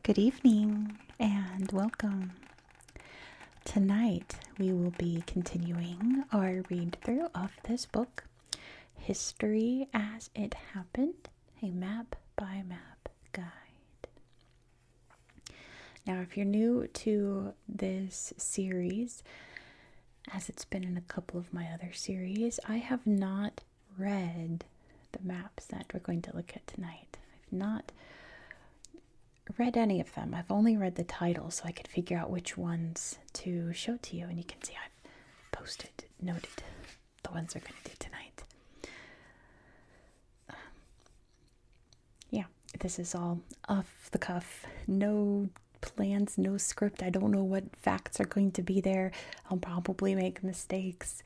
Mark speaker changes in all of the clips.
Speaker 1: Good evening and welcome. Tonight we will be continuing our read through of this book, History as It Happened, a map by map guide. Now, if you're new to this series, as it's been in a couple of my other series, I have not read the maps that we're going to look at tonight. I've not read any of them. I've only read the title so I could figure out which ones to show to you, and you can see I've noted the ones we're going to do tonight. This is all off the cuff. No plans, no script. I don't know what facts are going to be there. I'll probably make mistakes.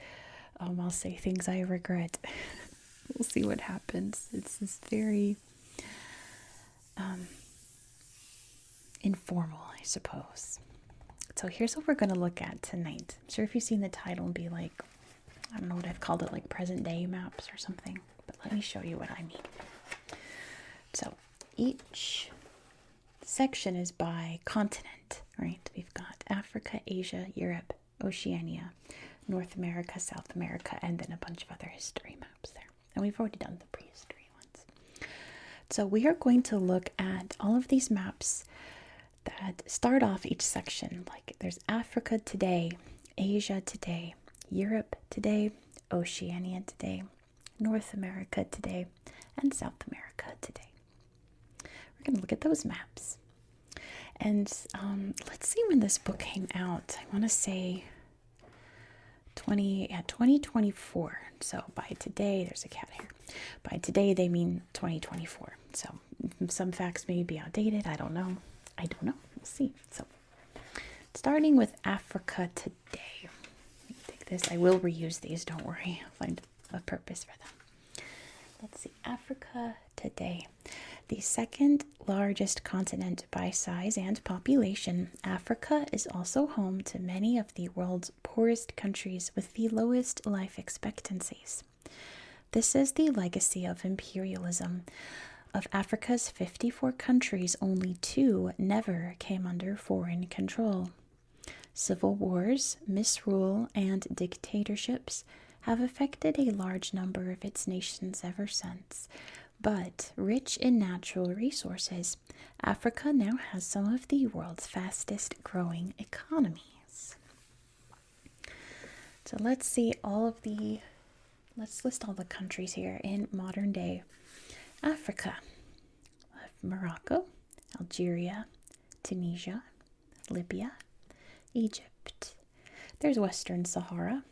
Speaker 1: I'll say things I regret. We'll see what happens. It's very informal, I suppose. So here's what we're going to look at tonight. I'm sure if you've seen the title and be like, I don't know what I've called it, like present day maps or something. But let me show you what I mean. So each section is by continent, right? We've got Africa, Asia, Europe, Oceania, North America, South America, and then a bunch of other history maps there. And we've already done the prehistory ones. So we are going to look at all of these maps that start off each section. Like there's Africa today, Asia today, Europe today, Oceania today, North America today, and South America today. We're going to look at those maps. And let's see when this book came out. I want to say 2024. So by today, there's a cat here. By today, they mean 2024. So some facts may be outdated. I don't know. We'll see. So starting with Africa today. Let me take this. I will reuse these. Don't worry. I'll find a purpose for them. Let's see. Africa today. The second largest continent by size and population, Africa is also home to many of the world's poorest countries with the lowest life expectancies. This is the legacy of imperialism. Of Africa's 54 countries, only 2 never came under foreign control. Civil wars, misrule, and dictatorships have affected a large number of its nations ever since. But rich in natural resources, Africa now has some of the world's fastest growing economies. So let's list all the countries here in modern day Africa. Morocco, Algeria, Tunisia, Libya, Egypt. There's Western Sahara.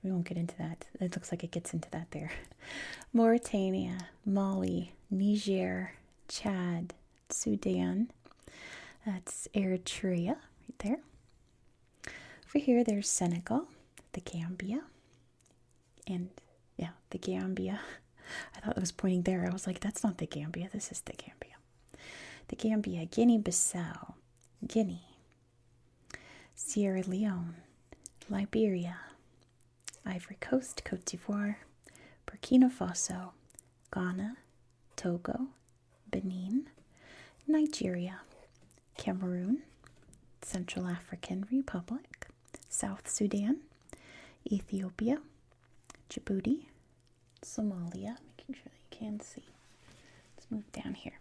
Speaker 1: We won't get into that. It looks like it gets into that there. Mauritania, Mali, Niger, Chad, Sudan. That's Eritrea right there. Over here, there's Senegal, the Gambia, and the Gambia. I thought it was pointing there. I was like, that's not the Gambia. This is the Gambia. The Gambia, Guinea-Bissau, Guinea, Sierra Leone, Liberia, Ivory Coast, Cote d'Ivoire, Burkina Faso, Ghana, Togo, Benin, Nigeria, Cameroon, Central African Republic, South Sudan, Ethiopia, Djibouti, Somalia, making sure that you can see. Let's move down here.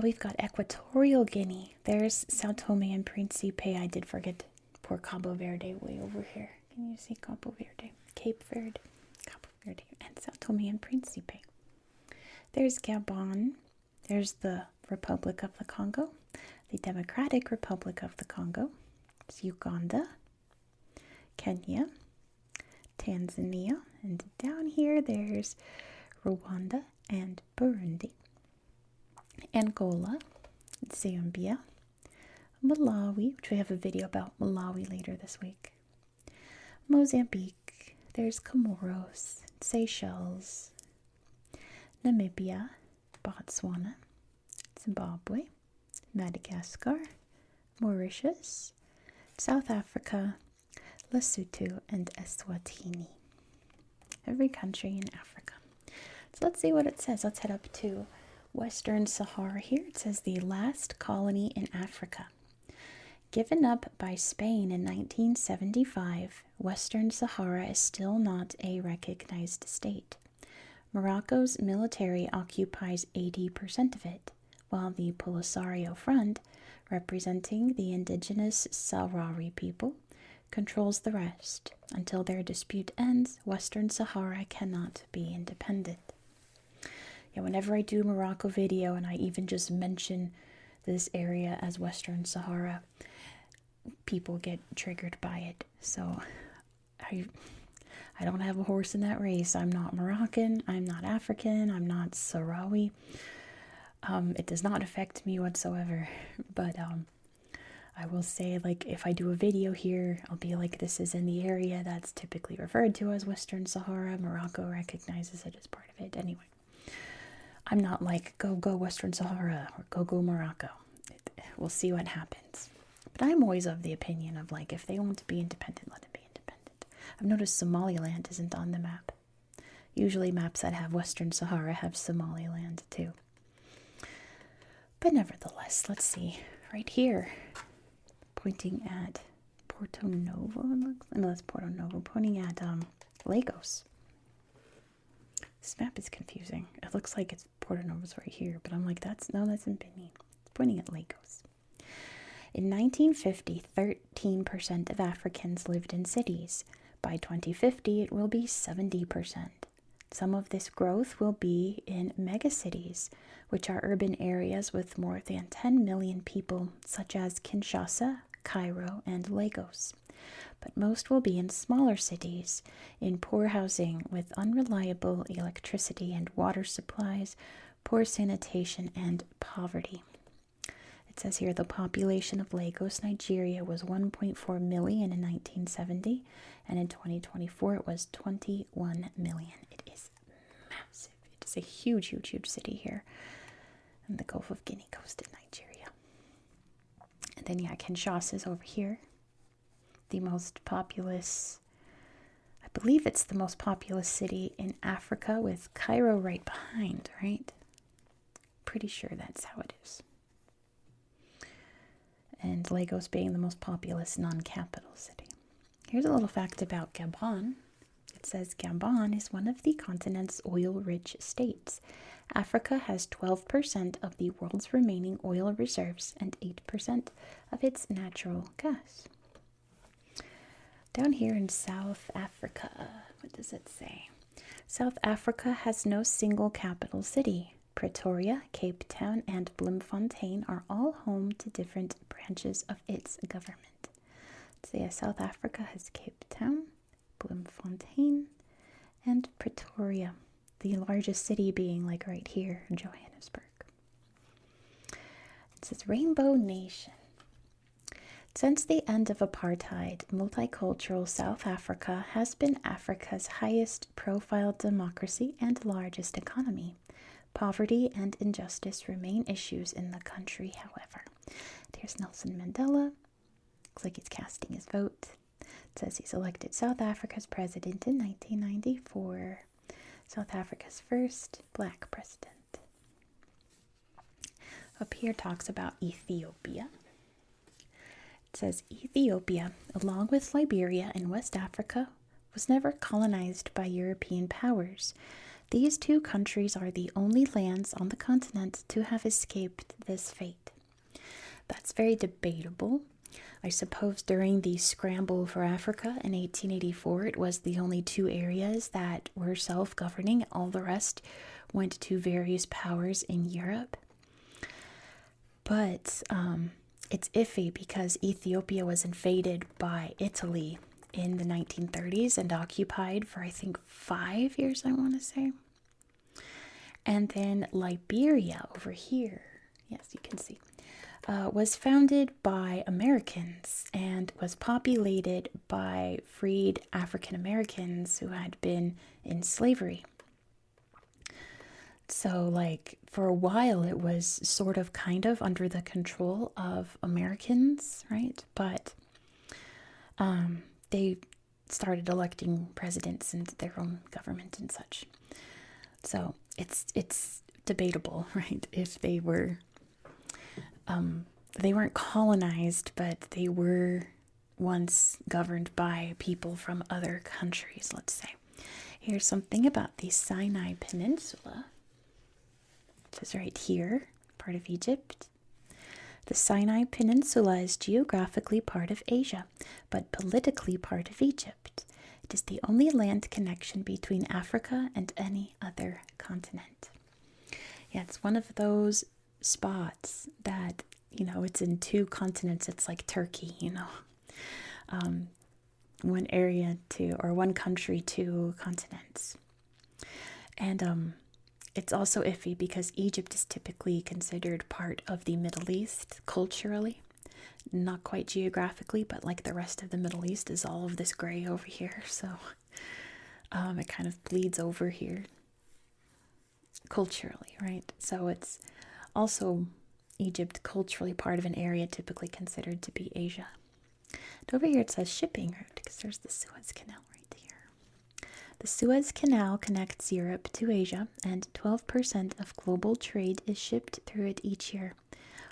Speaker 1: We've got Equatorial Guinea. There's Sao Tome and Principe. I did forget poor Cabo Verde way over here. Can you see Cabo Verde? Cape Verde, Cabo Verde, and Sao Tome and Principe. There's Gabon. There's the Republic of the Congo, the Democratic Republic of the Congo. There's Uganda, Kenya, Tanzania, and down here there's Rwanda and Burundi, Angola, Zambia, Malawi, which we have a video about Malawi later this week, Mozambique, there's Comoros, Seychelles, Namibia, Botswana, Zimbabwe, Madagascar, Mauritius, South Africa, Lesotho, and Eswatini. Every country in Africa. So let's see what it says. Let's head up to Western Sahara here. It says the last colony in Africa. Given up by Spain in 1975, Western Sahara is still not a recognized state. Morocco's military occupies 80% of it, while the Polisario Front, representing the indigenous Sahrawi people, controls the rest. Until their dispute ends, Western Sahara cannot be independent. Yeah, whenever I do a Morocco video and I even just mention this area as Western Sahara, people get triggered by it. So I don't have a horse in that race. I'm not Moroccan, I'm not African, I'm not Sahrawi. It does not affect me whatsoever. But I will say, like, if I do a video here, I'll be like, this is in the area that's typically referred to as Western Sahara. Morocco recognizes it as part of it. Anyway, I'm not like, go Western Sahara or go Morocco. We'll see what happens. But I'm always of the opinion of, like, if they want to be independent, let them be independent. I've noticed Somaliland isn't on the map. Usually maps that have Western Sahara have Somaliland too. But nevertheless, let's see. Right here, pointing at Porto Novo. No, that's Porto Novo. Pointing at Lagos. This map is confusing. It looks like it's Porto Novo's right here, but I'm like, that's in Benin. It's pointing at Lagos. In 1950, 13% of Africans lived in cities. By 2050, it will be 70%. Some of this growth will be in megacities, which are urban areas with more than 10 million people, such as Kinshasa, Cairo, and Lagos. But most will be in smaller cities, in poor housing with unreliable electricity and water supplies, poor sanitation, and poverty. It says here the population of Lagos, Nigeria was 1.4 million in 1970, and in 2024 it was 21 million. It is massive. It is a huge, huge, huge city here in the Gulf of Guinea coast in Nigeria. And then, yeah, Kinshasa is over here. The most populous, I believe it's the most populous city in Africa, with Cairo right behind, right? Pretty sure that's how it is. And Lagos being the most populous non-capital city. Here's a little fact about Gabon. It says Gabon is one of the continent's oil-rich states. Africa has 12% of the world's remaining oil reserves and 8% of its natural gas. Down here in South Africa, what does it say? South Africa has no single capital city. Pretoria, Cape Town, and Bloemfontein are all home to different branches of its government. So yeah, South Africa has Cape Town, Bloemfontein, and Pretoria, the largest city being like right here in Johannesburg. It says Rainbow Nation. Since the end of apartheid, multicultural South Africa has been Africa's highest profile democracy and largest economy. Poverty and injustice remain issues in the country, however. There's Nelson Mandela. Looks like he's casting his vote. It says he's elected South Africa's president in 1994. South Africa's first black president. Up here talks about Ethiopia. It says Ethiopia, along with Liberia and West Africa, was never colonized by European powers. These two countries are the only lands on the continent to have escaped this fate. That's very debatable. I suppose during the scramble for Africa in 1884, it was the only two areas that were self-governing. All the rest went to various powers in Europe. But it's iffy because Ethiopia was invaded by Italy in the 1930s and occupied for, I think, 5 years, I want to say. And then Liberia over here, yes, you can see, was founded by Americans and was populated by freed African Americans who had been in slavery. So, like, for a while it was sort of kind of under the control of Americans, right? But they started electing presidents and their own government and such. So it's debatable, right? If they weren't colonized, but they were once governed by people from other countries, let's say. Here's something about the Sinai Peninsula, which is right here, part of Egypt. The Sinai Peninsula is geographically part of Asia, but politically part of Egypt. It is the only land connection between Africa and any other continent. Yeah, it's one of those spots that, it's in two continents. It's like Turkey, one area to, or one country, two continents. And it's also iffy because Egypt is typically considered part of the Middle East culturally, not quite geographically, but like the rest of the Middle East is all of this gray over here. So it kind of bleeds over here culturally, right? So it's also Egypt culturally part of an area typically considered to be Asia. And over here it says shipping route because there's the Suez Canal right here. The Suez Canal connects Europe to Asia, and 12% of global trade is shipped through it each year.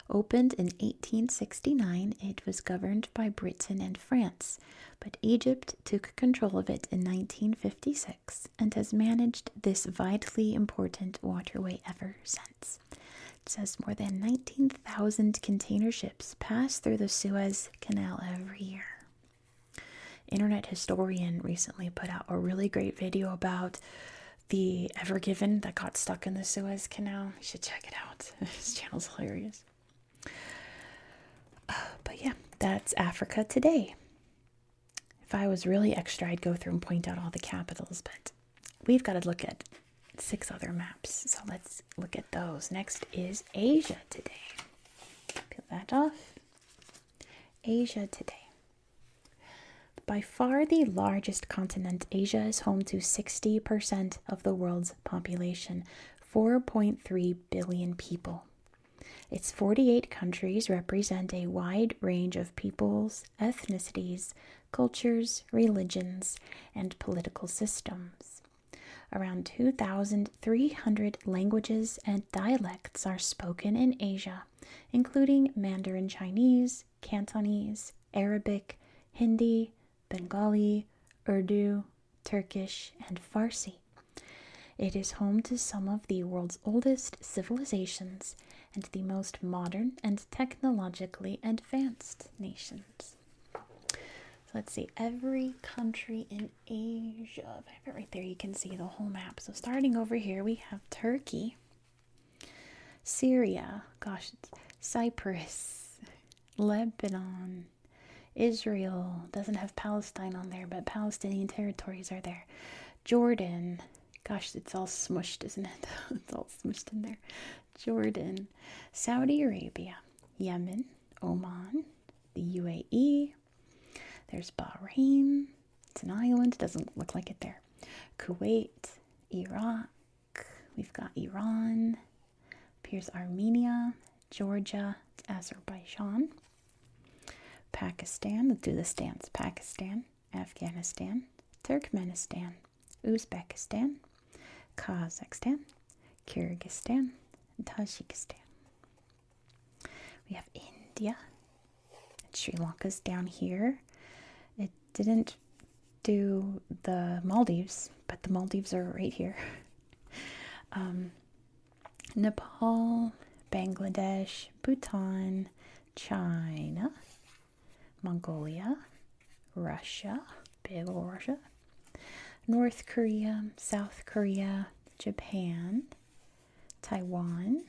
Speaker 1: Opened in 1869, it was governed by Britain and France, but Egypt took control of it in 1956 and has managed this vitally important waterway ever since. It says more than 19,000 container ships pass through the Suez Canal every year. Internet Historian recently put out a really great video about the Ever Given that got stuck in the Suez Canal. You should check it out. His channel's hilarious. But yeah, that's Africa today. If I was really extra, I'd go through and point out all the capitals, but we've got to look at 6 other maps. So let's look at those. Next is Asia today. Peel that off. Asia today. By far the largest continent, Asia is home to 60% of the world's population, 4.3 billion people. Its 48 countries represent a wide range of peoples, ethnicities, cultures, religions, and political systems. Around 2,300 languages and dialects are spoken in Asia, including Mandarin Chinese, Cantonese, Arabic, Hindi, Bengali, Urdu, Turkish, and Farsi. It is home to some of the world's oldest civilizations and the most modern and technologically advanced nations. So let's see, every country in Asia. If I have it right there, you can see the whole map. So starting over here, we have Turkey, Syria, Cyprus, Lebanon, Israel. Doesn't have Palestine on there, but Palestinian territories are there. Jordan. Gosh, it's all smushed, isn't it? It's all smushed in there. Jordan, Saudi Arabia, Yemen, Oman, the UAE. There's Bahrain. It's an island. Doesn't look like it there. Kuwait, Iraq. We've got Iran. Here's Armenia, Georgia, Azerbaijan. Pakistan. Let's do the stands. Pakistan, Afghanistan, Turkmenistan, Uzbekistan, Kazakhstan, Kyrgyzstan, and Tajikistan. We have India. And Sri Lanka's down here. It didn't do the Maldives, but the Maldives are right here. Nepal, Bangladesh, Bhutan, China, Mongolia, Russia, big ol' Russia, North Korea, South Korea, Japan, Taiwan,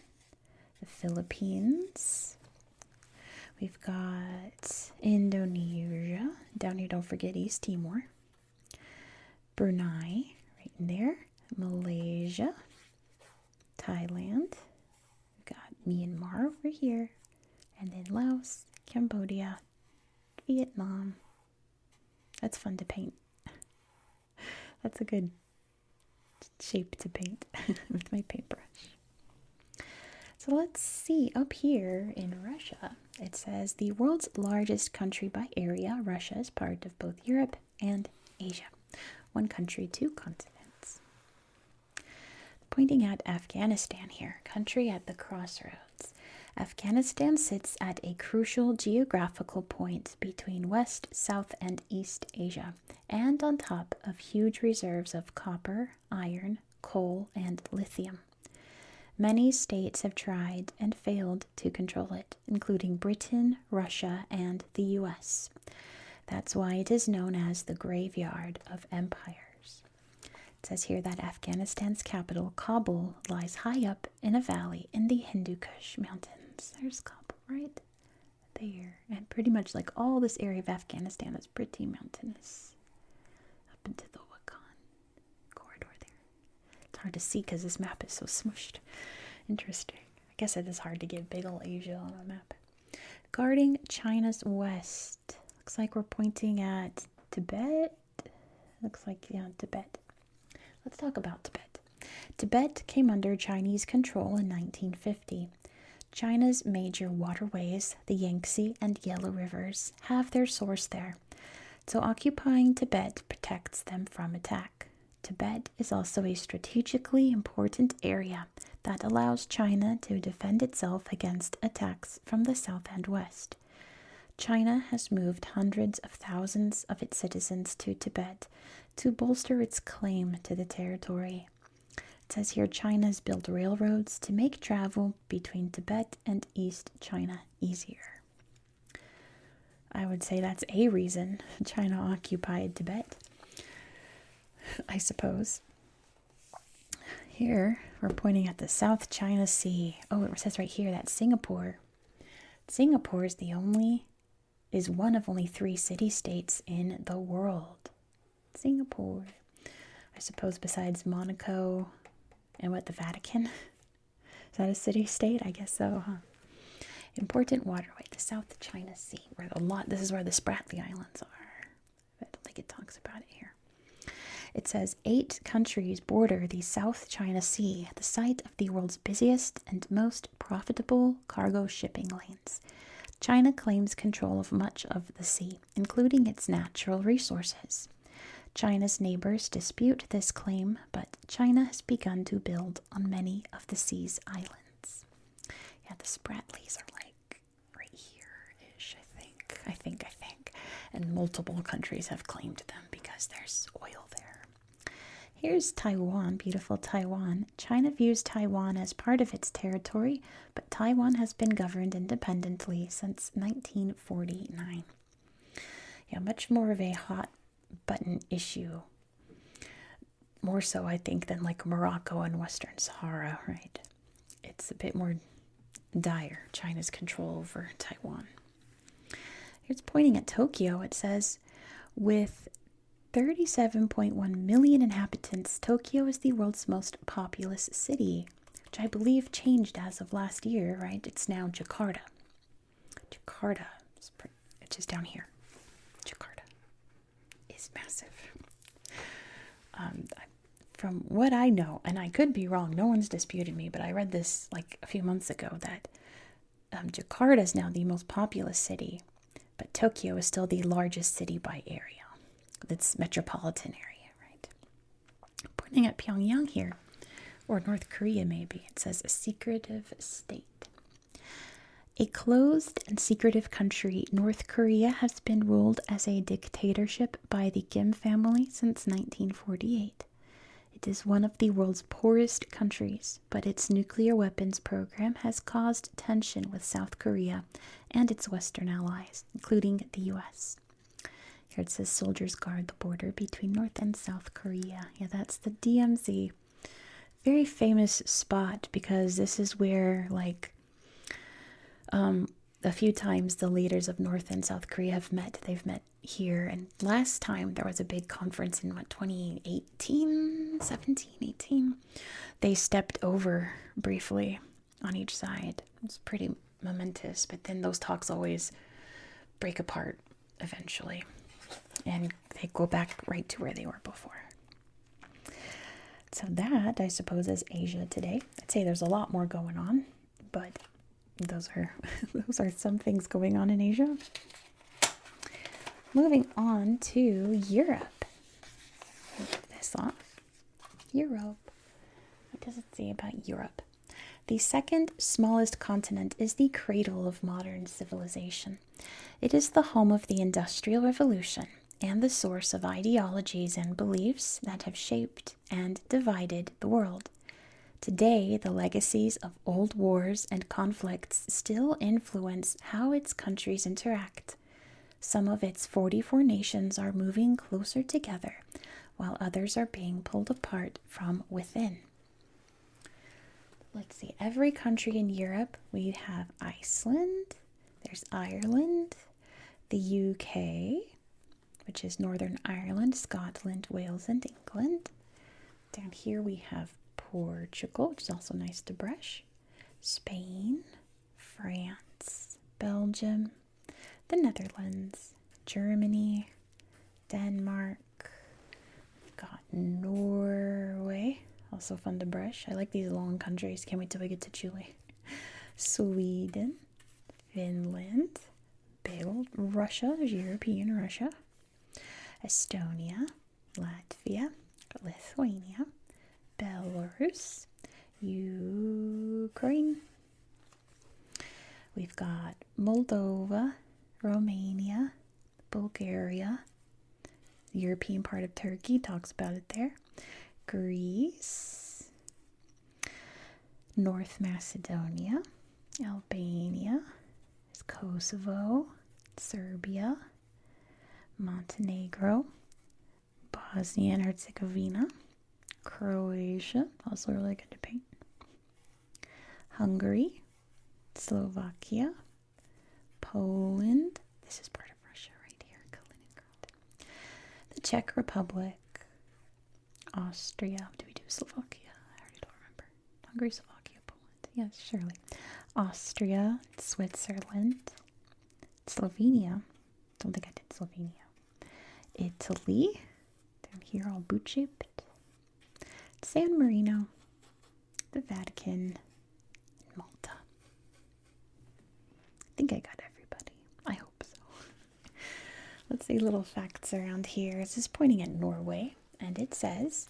Speaker 1: the Philippines. We've got Indonesia. Down here, don't forget East Timor. Brunei, right in there. Malaysia, Thailand. We've got Myanmar over here. And then Laos, Cambodia, Vietnam. That's fun to paint. That's a good shape to paint with my paintbrush. So let's see, up here in Russia, it says the world's largest country by area. Russia is part of both Europe and Asia. One country, two continents. The Pointing at Afghanistan here, country at the crossroads. Afghanistan sits at a crucial geographical point between West, South, and East Asia, and on top of huge reserves of copper, iron, coal, and lithium. Many states have tried and failed to control it, including Britain, Russia, and the US. That's why it is known as the graveyard of empires. It says here that Afghanistan's capital, Kabul, lies high up in a valley in the Hindu Kush Mountains. There's Kabul right there. And pretty much like all this area of Afghanistan is pretty mountainous. Up into the Wakhan corridor there. It's hard to see because this map is so smushed. Interesting. I guess it is hard to get big ol' Asia on a map. Guarding China's west. Looks like we're pointing at Tibet. Looks like, yeah, Tibet. Let's talk about Tibet. Tibet came under Chinese control in 1950. China's major waterways, the Yangtze and Yellow Rivers, have their source there. So occupying Tibet protects them from attack. Tibet is also a strategically important area that allows China to defend itself against attacks from the south and west. China has moved hundreds of thousands of its citizens to Tibet to bolster its claim to the territory. It says here China has built railroads to make travel between Tibet and East China easier. I would say that's a reason China occupied Tibet, I suppose. Here, we're pointing at the South China Sea. Oh, it says right here that Singapore is one of only 3 city-states in the world. Singapore. I suppose besides Monaco and the Vatican. Is that a city-state? I guess so, huh? Important waterway, the South China Sea. This is where the Spratly Islands are. I don't think it talks about it here. It says 8 countries border the South China Sea, the site of the world's busiest and most profitable cargo shipping lanes. China claims control of much of the sea, including its natural resources. China's neighbors dispute this claim, but China has begun to build on many of the sea's islands. Yeah, the Spratlys are like right here-ish, I think. And multiple countries have claimed them because there's oil there. Here's Taiwan, beautiful Taiwan. China views Taiwan as part of its territory, but Taiwan has been governed independently since 1949. Yeah, much more of a hot button issue. More so, I think, than like Morocco and Western Sahara, right? It's a bit more dire, China's control over Taiwan. It's pointing at Tokyo. It says, with 37.1 million inhabitants, Tokyo is the world's most populous city, which I believe changed as of last year, right? It's now Jakarta. Jakarta, which is down here. Jakarta is massive. From what I know, and I could be wrong, no one's disputed me, but I read this like a few months ago that Jakarta is now the most populous city, but Tokyo is still the largest city by area. It's metropolitan area, right? Pointing at Pyongyang here, or North Korea maybe. It says a secretive state. A closed and secretive country, North Korea has been ruled as a dictatorship by the Kim family since 1948. It is one of the world's poorest countries, but its nuclear weapons program has caused tension with South Korea and its Western allies, including the US. Here it says soldiers guard the border between North and South Korea. Yeah, that's the DMZ. Very famous spot because this is where, like, a few times the leaders of North and South Korea have met. They've met here. And last time there was a big conference in 2018, 17, 18. They stepped over briefly on each side. It was pretty momentous, but then those talks always break apart eventually. And they go back right to where they were before. So that, I suppose, is Asia today. I'd say there's a lot more going on, but those are some things going on in Asia. Moving on to Europe. Take this off. Europe. What does it say about Europe? The second smallest continent is the cradle of modern civilization. It is the home of the Industrial Revolution and the source of ideologies and beliefs that have shaped and divided the world. Today, the legacies of old wars and conflicts still influence how its countries interact. Some of its 44 nations are moving closer together, while others are being pulled apart from within. Let's see, every country in Europe, we have Iceland, there's Ireland, the UK, which is Northern Ireland, Scotland, Wales, and England. Down here we have Portugal, which is also nice to brush, Spain, France, Belgium, the Netherlands, Germany, Denmark, we've got Norway, also fun to brush. I like these long countries, can't wait till we get to Chile. Sweden, Finland, Russia, there's European Russia, Estonia, Latvia, Lithuania, Belarus, Ukraine. We've got Moldova, Romania, Bulgaria, the European part of Turkey, talks about it there, Greece, North Macedonia, Albania, Kosovo, Serbia, Montenegro, Bosnia and Herzegovina, Croatia, also really good to paint, Hungary, Slovakia, Poland, this is part of Russia right here, Kaliningrad, the Czech Republic, Austria, do we do Slovakia? I already don't remember. Hungary, Slovakia, Poland, yes, surely. Austria, Switzerland, Slovenia, don't think I did Slovenia, Italy, down here all boot shaped, San Marino, the Vatican, and Malta. I think I got everybody. I hope so. Let's see little facts around here. This is pointing at Norway, and it says,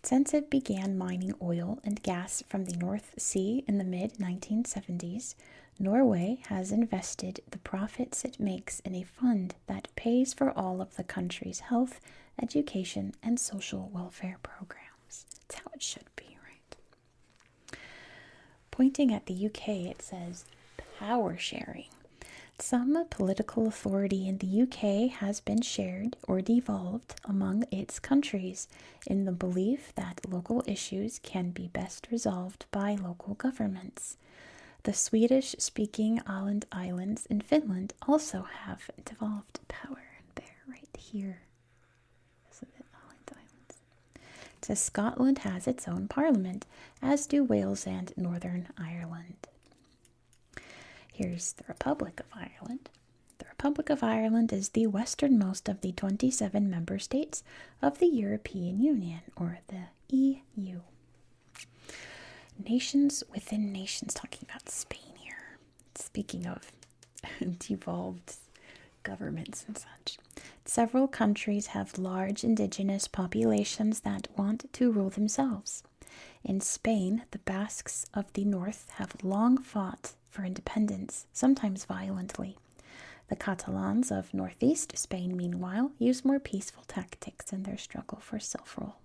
Speaker 1: since it began mining oil and gas from the North Sea in the mid-1970s, Norway has invested the profits it makes in a fund that pays for all of the country's health, education, and social welfare programs. That's how it should be, right? Pointing at the UK, it says power sharing. Some political authority in the UK has been shared or devolved among its countries in the belief that local issues can be best resolved by local governments. The Swedish-speaking Åland Islands in Finland also have devolved power. There, right here. This is it, Åland Islands. It says Scotland has its own parliament, as do Wales and Northern Ireland. Here's the Republic of Ireland. The Republic of Ireland is the westernmost of the 27 member states of the European Union, or the EU. Nations within nations, talking about Spain here. Speaking of devolved governments and such. Several countries have large indigenous populations that want to rule themselves. In Spain, the Basques of the north have long fought for independence, sometimes violently. The Catalans of northeast Spain, meanwhile, use more peaceful tactics in their struggle for self-rule.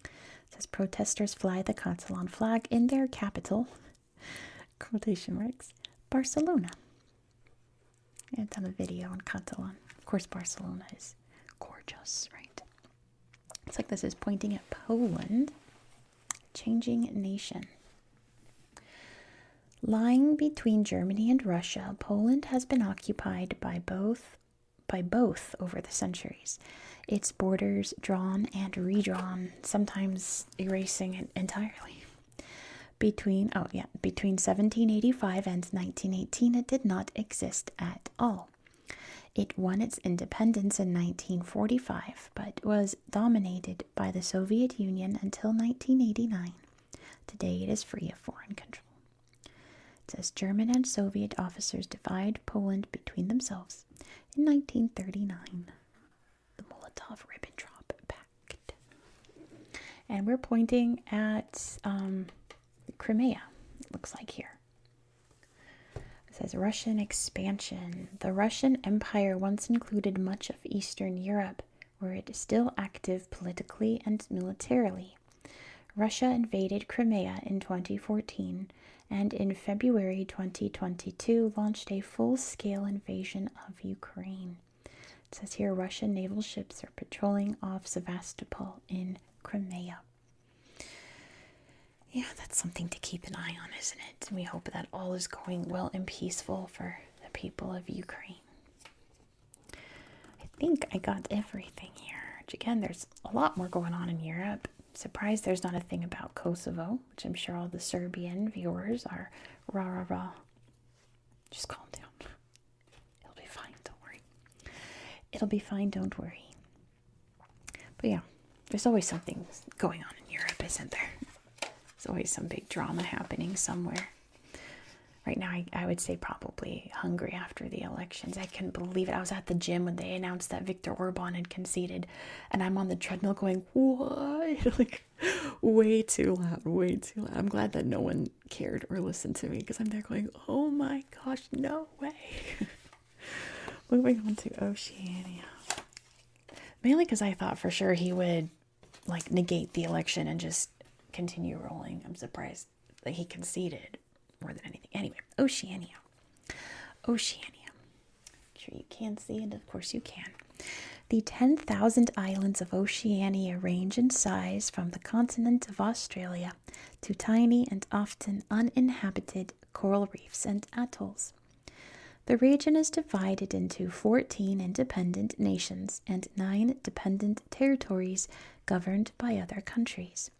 Speaker 1: It says protesters fly the Catalan flag in their capital, quotation marks, Barcelona. I've done a video on Catalan. Of course, Barcelona is gorgeous, right? It's like this is pointing at Poland, changing nation. Lying between Germany and Russia, Poland has been occupied by both over the centuries. Its borders drawn and redrawn, sometimes erasing it entirely. Between 1785 and 1918, it did not exist at all. It won its independence in 1945, but was dominated by the Soviet Union until 1989. Today it is free of foreign control. It says German and Soviet officers divide Poland between themselves in 1939. The Molotov-Ribbentrop Pact. And we're pointing at Crimea, it looks like here. It says Russian expansion. The Russian Empire once included much of Eastern Europe, where it is still active politically and militarily. Russia invaded Crimea in 2014 and in February 2022 launched a full-scale invasion of Ukraine. It says here Russian naval ships are patrolling off Sevastopol in Crimea. Yeah, that's something to keep an eye on, isn't it? And we hope that all is going well and peaceful for the people of Ukraine. I think I got everything here. Again, there's a lot more going on in Europe. Surprised there's not a thing about Kosovo, which I'm sure all the Serbian viewers are rah rah rah. Just calm down. It'll be fine, don't worry. It'll be fine, don't worry. But yeah, there's always something going on in Europe, isn't there? There's always some big drama happening somewhere. Right now, I would say probably Hungary after the elections. I couldn't believe it. I was at the gym when they announced that Viktor Orban had conceded, and I'm on the treadmill going, what? Like, way too loud, way too loud. I'm glad that no one cared or listened to me, because I'm there going, oh my gosh, no way. Moving on to Oceania. Mainly because I thought for sure he would, like, negate the election and just continue rolling. I'm surprised that he conceded more than anything. Anyway, Oceania. Oceania. Sure you can see it. Of course you can. The 10,000 islands of Oceania range in size from the continent of Australia to tiny and often uninhabited coral reefs and atolls. The region is divided into 14 independent nations and 9 dependent territories governed by other countries.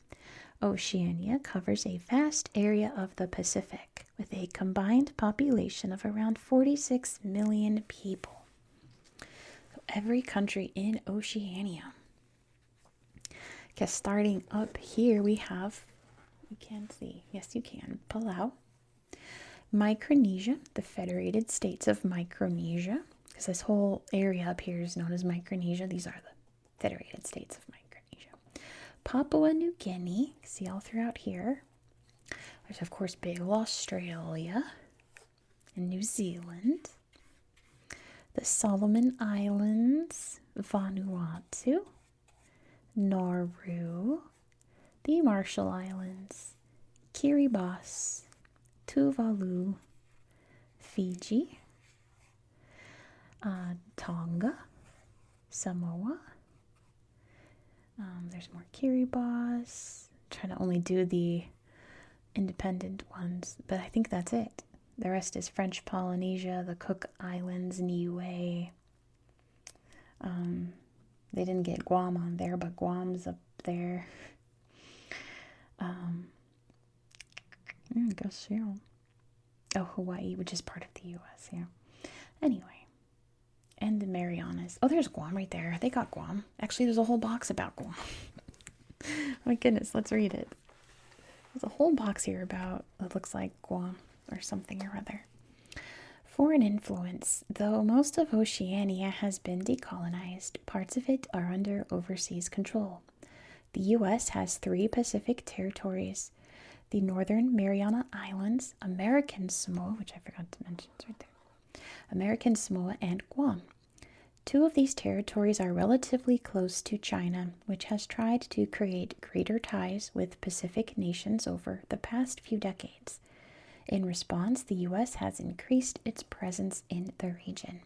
Speaker 1: Oceania covers a vast area of the Pacific, with a combined population of around 46 million people. So every country in Oceania. Guess starting up here we have, you can see, yes you can, Palau, Micronesia, the Federated States of Micronesia, because this whole area up here is known as Micronesia. These are the Federated States of Micronesia. Papua New Guinea, see all throughout here. There's, of course, big Australia and New Zealand. The Solomon Islands, Vanuatu, Nauru, the Marshall Islands, Kiribati, Tuvalu, Fiji, Tonga, Samoa. There's more Kiribati. Trying to only do the independent ones, but I think that's it. The rest is French Polynesia, the Cook Islands, Niue. They didn't get Guam on there, but Guam's up there. I guess, yeah. Oh, Hawaii, which is part of the U.S., yeah. Anyway. And the Marianas. Oh, there's Guam right there. They got Guam. Actually, there's a whole box about Guam. My goodness, let's read it. There's a whole box here about, it looks like Guam or something or other. Foreign influence. Though most of Oceania has been decolonized, parts of it are under overseas control. The U.S. has 3 Pacific territories. The Northern Mariana Islands, American Samoa, which I forgot to mention, it's right there. American Samoa, and Guam. 2 of these territories are relatively close to China, which has tried to create greater ties with Pacific nations over the past few decades. In response, the U.S. has increased its presence in the region.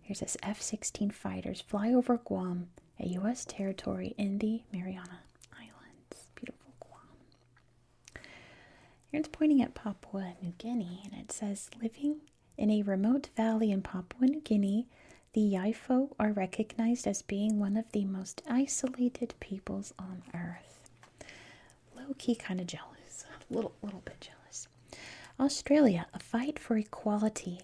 Speaker 1: Here's this F-16 fighters fly over Guam, a U.S. territory in the Mariana Islands. Beautiful Guam. Here it's pointing at Papua New Guinea, and it says, living in a remote valley in Papua New Guinea, the Yaifo are recognized as being one of the most isolated peoples on Earth. Low-key kind of jealous. A little bit jealous. Australia, a fight for equality.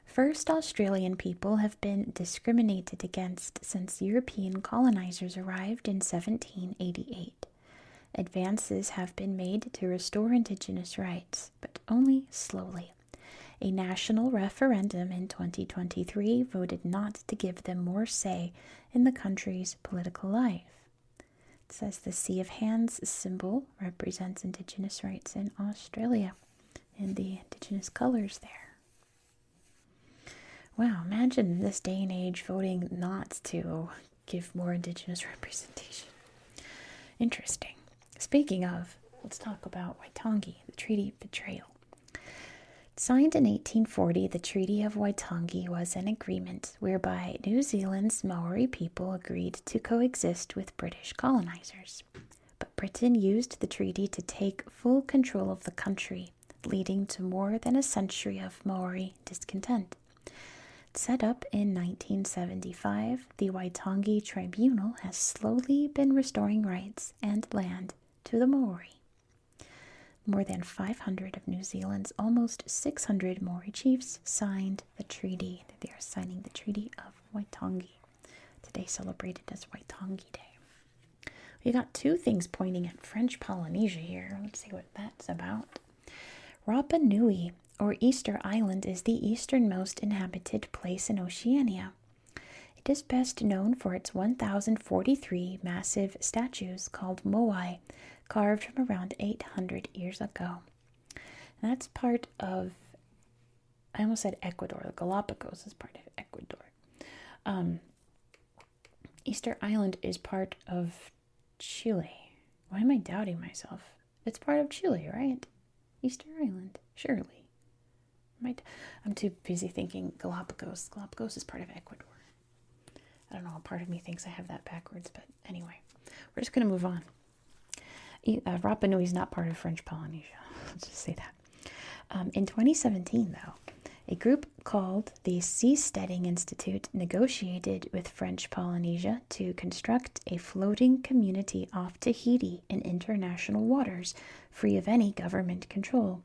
Speaker 1: First Australian people have been discriminated against since European colonizers arrived in 1788. Advances have been made to restore Indigenous rights, but only slowly. A national referendum in 2023 voted not to give them more say in the country's political life. It says the Sea of Hands symbol represents Indigenous rights in Australia and the Indigenous colors there. Wow, imagine this day and age voting not to give more Indigenous representation. Interesting. Speaking of, let's talk about Waitangi, the Treaty of Betrayal. Signed in 1840, the Treaty of Waitangi was an agreement whereby New Zealand's Maori people agreed to coexist with British colonizers. But Britain used the treaty to take full control of the country, leading to more than a century of Maori discontent. Set up in 1975, the Waitangi Tribunal has slowly been restoring rights and land to the Maori. More than 500 of New Zealand's almost 600 Maori chiefs signed the treaty. They are signing the Treaty of Waitangi, today celebrated as Waitangi Day. We got two things pointing at French Polynesia here. Let's see what that's about. Rapa Nui, or Easter Island, is the easternmost inhabited place in Oceania. It is best known for its 1,043 massive statues called moai, carved from around 800 years ago. And that's part of, I almost said Ecuador. The Galapagos is part of Ecuador. Easter Island is part of Chile. Why am I doubting myself? It's part of Chile, right? Easter Island, surely. I'm too busy thinking Galapagos. Galapagos is part of Ecuador. I don't know, a part of me thinks I have that backwards, but anyway, we're just going to move on. Rapa Nui is not part of French Polynesia. Let's just say that. In 2017, though, a group called the Seasteading Institute negotiated with French Polynesia to construct a floating community off Tahiti in international waters, free of any government control.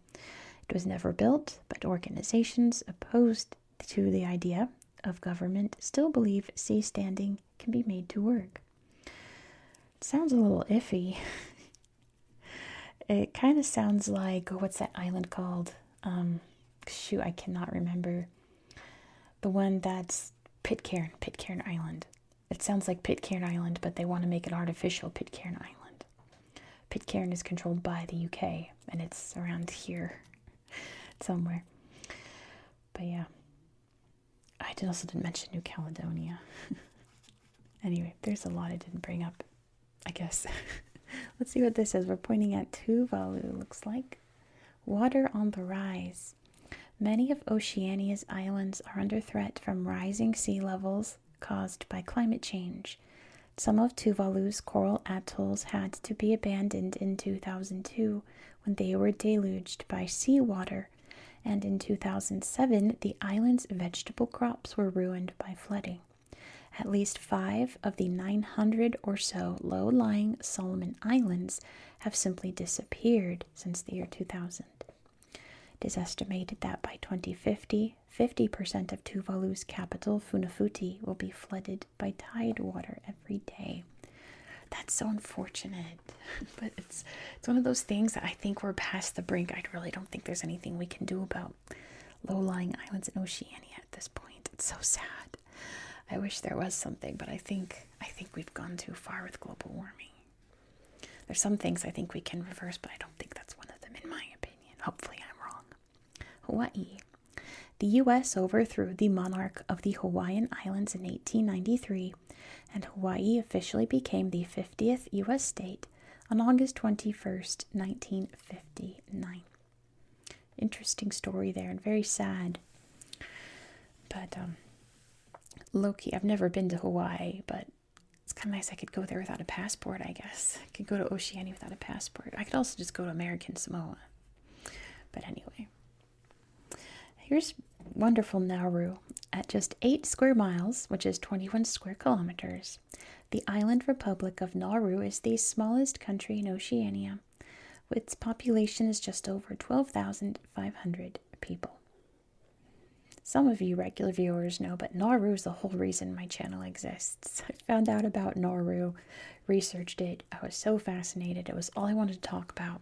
Speaker 1: It was never built, but organizations opposed to the idea of government still believe seasteading can be made to work. It sounds a little iffy. It kind of sounds like, what's that island called? I cannot remember. The one that's Pitcairn Island. It sounds like Pitcairn Island, but they want to make it artificial Pitcairn Island. Pitcairn is controlled by the UK, and it's around here somewhere. But yeah, I also didn't mention New Caledonia. Anyway, there's a lot I didn't bring up, I guess. Let's see what this says. We're pointing at Tuvalu, looks like. Water on the rise. Many of Oceania's islands are under threat from rising sea levels caused by climate change. Some of Tuvalu's coral atolls had to be abandoned in 2002 when they were deluged by seawater, and in 2007 the island's vegetable crops were ruined by flooding. At least 5 of the 900 or so low-lying Solomon Islands have simply disappeared since the year 2000. It is estimated that by 2050, 50% of Tuvalu's capital, Funafuti, will be flooded by tide water every day. That's so unfortunate. But it's one of those things that I think we're past the brink. I really don't think there's anything we can do about low-lying islands in Oceania at this point. It's so sad. I wish there was something, but I think we've gone too far with global warming. There's some things I think we can reverse, but I don't think that's one of them, in my opinion. Hopefully I'm wrong. Hawaii. The U.S. overthrew the monarch of the Hawaiian Islands in 1893, and Hawaii officially became the 50th U.S. state on August 21st, 1959. Interesting story there, and very sad. But, low-key, I've never been to Hawaii, but it's kind of nice I could go there without a passport, I guess. I could go to Oceania without a passport. I could also just go to American Samoa. But anyway. Here's wonderful Nauru. At just 8 square miles, which is 21 square kilometers, the island republic of Nauru is the smallest country in Oceania. Its population is just over 12,500 people. Some of you regular viewers know, but Nauru is the whole reason my channel exists. I found out about Nauru, researched it. I was so fascinated. It was all I wanted to talk about.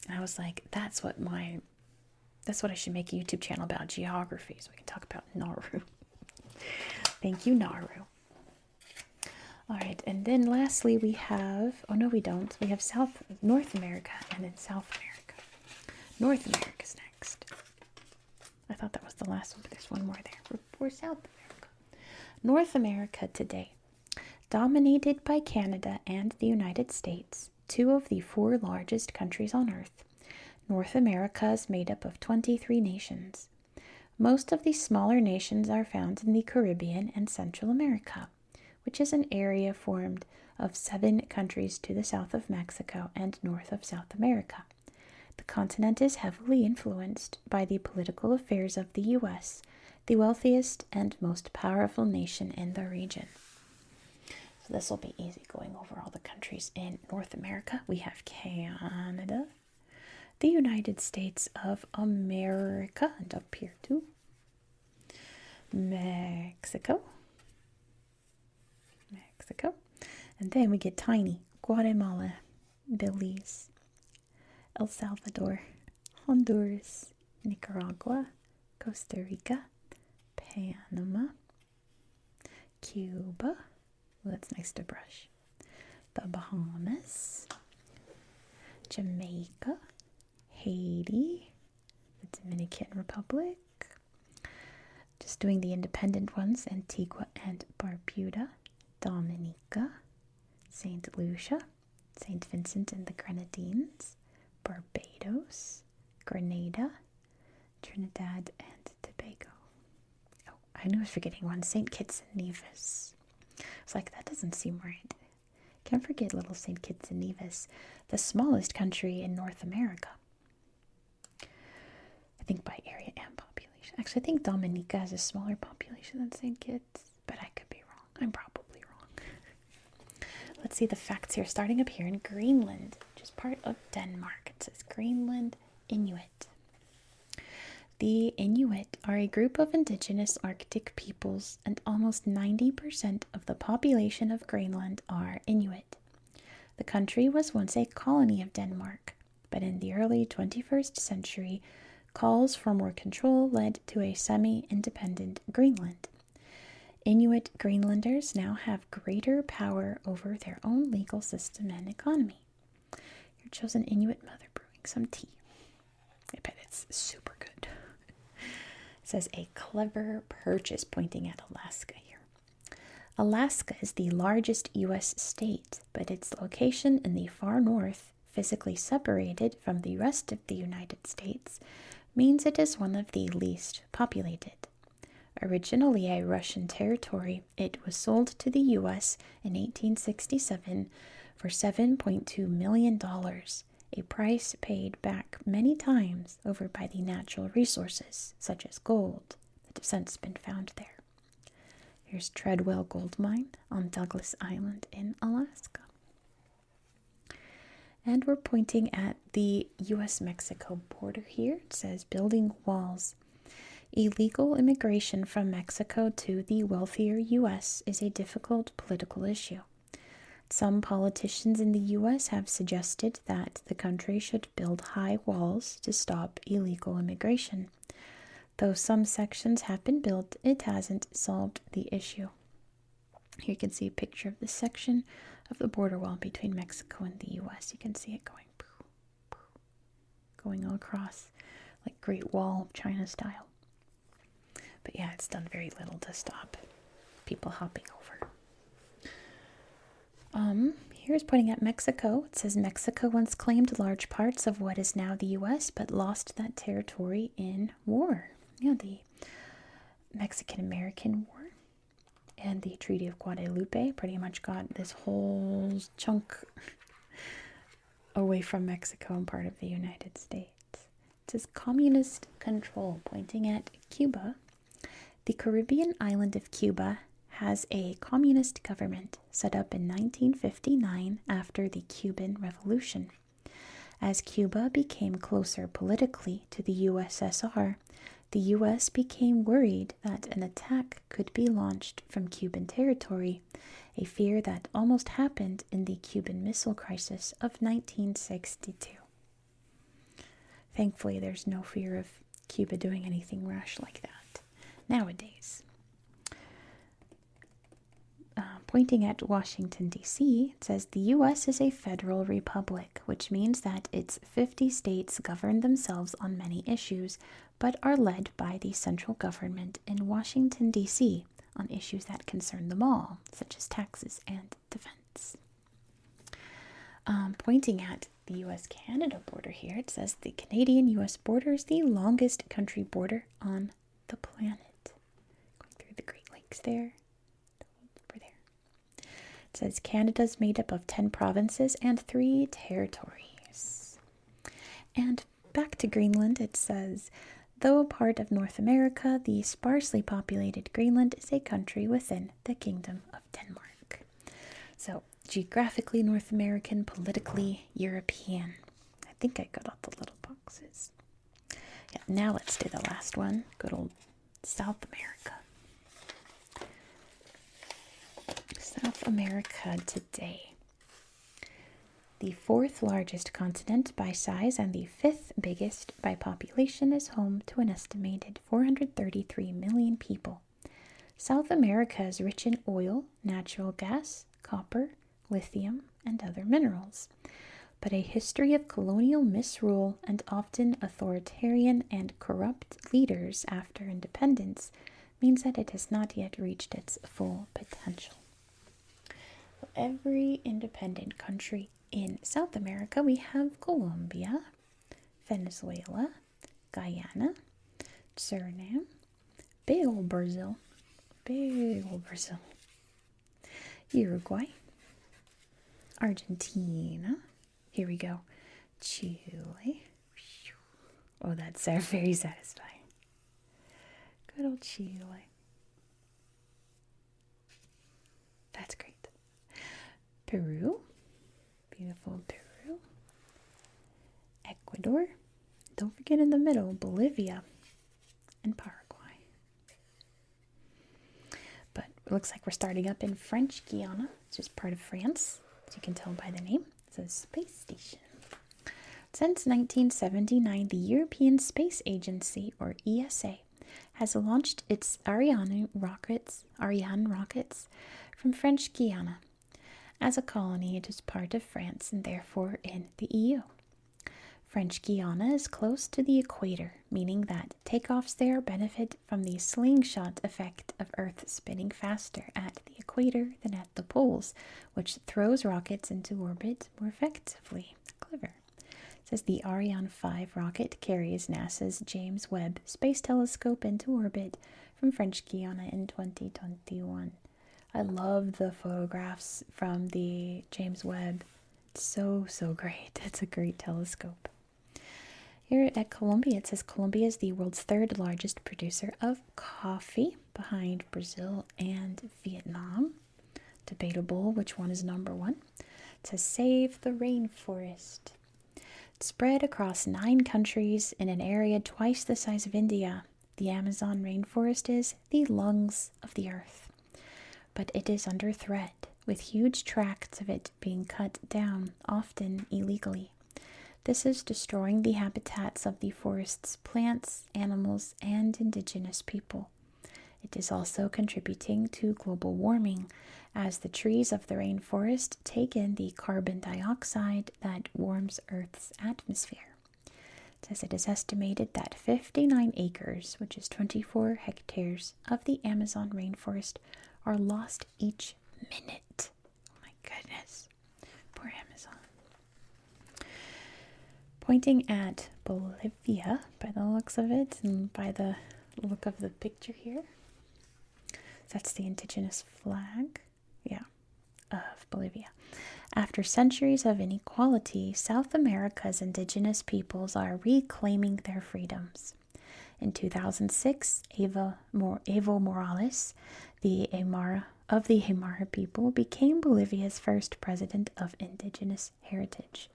Speaker 1: And I was like, that's what I should make a YouTube channel about, geography, so we can talk about Nauru. Thank you, Nauru. All right, and then lastly we have, oh no we don't, we have North America and then South America. North America's next. I thought that was the last one, but there's one more there for South America. North America today, dominated by Canada and the United States, two of the 4 largest countries on Earth. North America is made up of 23 nations. Most of these smaller nations are found in the Caribbean and Central America, which is an area formed of 7 countries to the south of Mexico and north of South America. The continent is heavily influenced by the political affairs of the U.S., the wealthiest and most powerful nation in the region. So this will be easy going over all the countries in North America. We have Canada, the United States of America, and up here too, Mexico, and then we get tiny, Guatemala, Belize, El Salvador, Honduras, Nicaragua, Costa Rica, Panama, Cuba, well, that's nice to brush, the Bahamas, Jamaica, Haiti, the Dominican Republic, just doing the independent ones, Antigua and Barbuda, Dominica, St. Lucia, St. Vincent and the Grenadines, Barbados, Grenada, Trinidad and Tobago. Oh, I knew I was forgetting one, St. Kitts and Nevis. It's like, that doesn't seem right. Can't forget little St. Kitts and Nevis, the smallest country in North America. I think by area and population. Actually, I think Dominica has a smaller population than St. Kitts, but I could be wrong. I'm probably wrong. Let's see the facts here, starting up here in Greenland, which is part of Denmark. It says Greenland Inuit. The Inuit are a group of indigenous Arctic peoples, and almost 90% of the population of Greenland are Inuit. The country was once a colony of Denmark, but in the early 21st century, calls for more control led to a semi-independent Greenland. Inuit Greenlanders now have greater power over their own legal system and economy. Your chosen Inuit mother brewing some tea. I bet it's super good. It says a clever purchase, pointing at Alaska here. Alaska is the largest U.S. state, but its location in the far north, physically separated from the rest of the United States, means it is one of the least populated. Originally a Russian territory, it was sold to the U.S. in 1867 for $7.2 million, a price paid back many times over by the natural resources, such as gold, that have since been found there. Here's Treadwell Gold Mine on Douglas Island in Alaska. And we're pointing at the U.S.-Mexico border here. It says building walls. Illegal immigration from Mexico to the wealthier U.S. is a difficult political issue. Some politicians in the U.S. have suggested that the country should build high walls to stop illegal immigration. Though some sections have been built, it hasn't solved the issue. Here you can see a picture of the section of the border wall between Mexico and the U.S. You can see it going all across, like Great Wall of China style. But yeah, it's done very little to stop people hopping over. Here's pointing at Mexico. It says Mexico once claimed large parts of what is now the U.S., but lost that territory in war. Yeah, the Mexican-American War and the Treaty of Guadalupe pretty much got this whole chunk away from Mexico and part of the United States. It says communist control, pointing at Cuba. The Caribbean island of Cuba has a communist government set up in 1959 after the Cuban Revolution. As Cuba became closer politically to the USSR, the U.S. became worried that an attack could be launched from Cuban territory, a fear that almost happened in the Cuban Missile Crisis of 1962. Thankfully, there's no fear of Cuba doing anything rash like that nowadays. Pointing at Washington, D.C., it says the U.S. is a federal republic, which means that its 50 states govern themselves on many issues, but are led by the central government in Washington, D.C. on issues that concern them all, such as taxes and defense. Pointing at the U.S.-Canada border here, it says the Canadian-U.S. border is the longest country border on the planet. Going through the Great Lakes there. Over there. It says Canada is made up of 10 provinces and 3 territories. And back to Greenland, it says, though a part of North America, the sparsely populated Greenland is a country within the Kingdom of Denmark. So, geographically North American, politically European. I think I got all the little boxes. Yeah, now let's do the last one. Good old South America. South America today. The 4th largest continent by size and the 5th biggest by population is home to an estimated 433 million people. South America is rich in oil, natural gas, copper, lithium, and other minerals. But a history of colonial misrule and often authoritarian and corrupt leaders after independence means that it has not yet reached its full potential. For every independent country in South America, we have Colombia, Venezuela, Guyana, Suriname, big old Brazil, Uruguay, Argentina, here we go, Chile, oh that's very satisfying, good old Chile, that's great, Peru, beautiful Peru, Ecuador, don't forget in the middle, Bolivia, and Paraguay. But it looks like we're starting up in French Guiana, which is part of France, as you can tell by the name. It says Space Station. Since 1979, the European Space Agency, or ESA, has launched its Ariane rockets from French Guiana. As a colony, it is part of France and therefore in the EU. French Guiana is close to the equator, meaning that takeoffs there benefit from the slingshot effect of Earth spinning faster at the equator than at the poles, which throws rockets into orbit more effectively. Clever. It says the Ariane 5 rocket carries NASA's James Webb Space Telescope into orbit from French Guiana in 2021. I love the photographs from the James Webb. It's so great. It's a great telescope. Here at Colombia, it says Colombia is the world's 3rd largest producer of coffee, behind Brazil and Vietnam. Debatable which one is number 1. It says save the rainforest. It's spread across 9 countries in an area twice the size of India. The Amazon rainforest is the lungs of the earth. But it is under threat, with huge tracts of it being cut down, often illegally. This is destroying the habitats of the forest's plants, animals, and indigenous people. It is also contributing to global warming, as the trees of the rainforest take in the carbon dioxide that warms Earth's atmosphere. It says it is estimated that 59 acres, which is 24 hectares, of the Amazon rainforest are lost each minute. Oh my goodness. Poor Amazon. Pointing at Bolivia, by the looks of it, and by the look of the picture here. That's the indigenous flag, of Bolivia. After centuries of inequality, South America's indigenous peoples are reclaiming their freedoms. In 2006, Evo Morales, the Aymara people, became Bolivia's first president of indigenous heritage.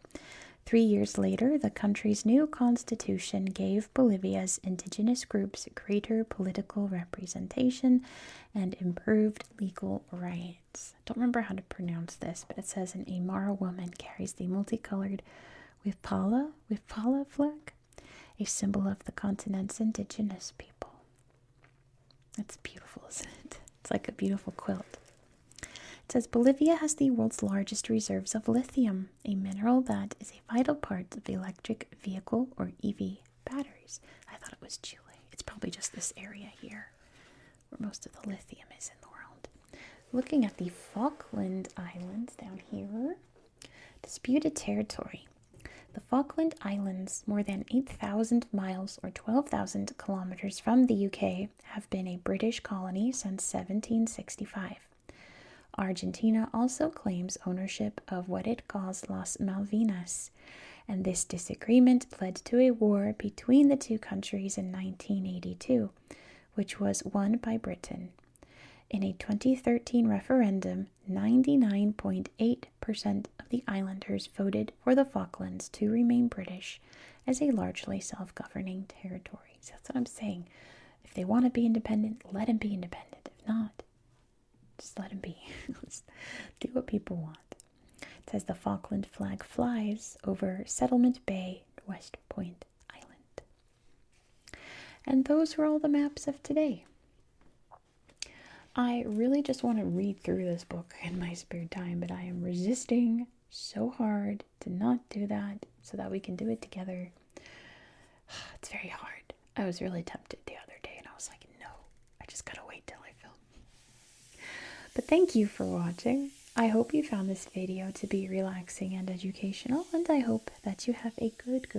Speaker 1: 3 years later, the country's new constitution gave Bolivia's indigenous groups greater political representation and improved legal rights. I don't remember how to pronounce this, but it says an Aymara woman carries the multicolored Wipala flag, a symbol of the continent's indigenous people. That's beautiful, isn't it? It's like a beautiful quilt. It It says Bolivia has the world's largest reserves of lithium, a mineral that is a vital part of electric vehicle or EV batteries. I thought it was Chile. It's probably just this area here where most of the lithium is in the world. Looking at the Falkland Islands down here, disputed territory. The Falkland Islands, more than 8,000 miles or 12,000 kilometers from the UK, have been a British colony since 1765. Argentina also claims ownership of what it calls Las Malvinas, and this disagreement led to a war between the two countries in 1982, which was won by Britain. In a 2013 referendum, 99.8% of the islanders voted for the Falklands to remain British as a largely self-governing territory. So that's what I'm saying. If they want to be independent, let them be independent. If not, just let them be. Let's do what people want. It says the Falkland flag flies over Settlement Bay, West Point Island. And those were all the maps of today. I really just want to read through this book in my spare time, but I am resisting so hard to not do that so that we can do it together. It's very hard. I was really tempted the other day and I was like, no, I just gotta wait till I film. But thank you for watching. I hope you found this video to be relaxing and educational, and I hope that you have a good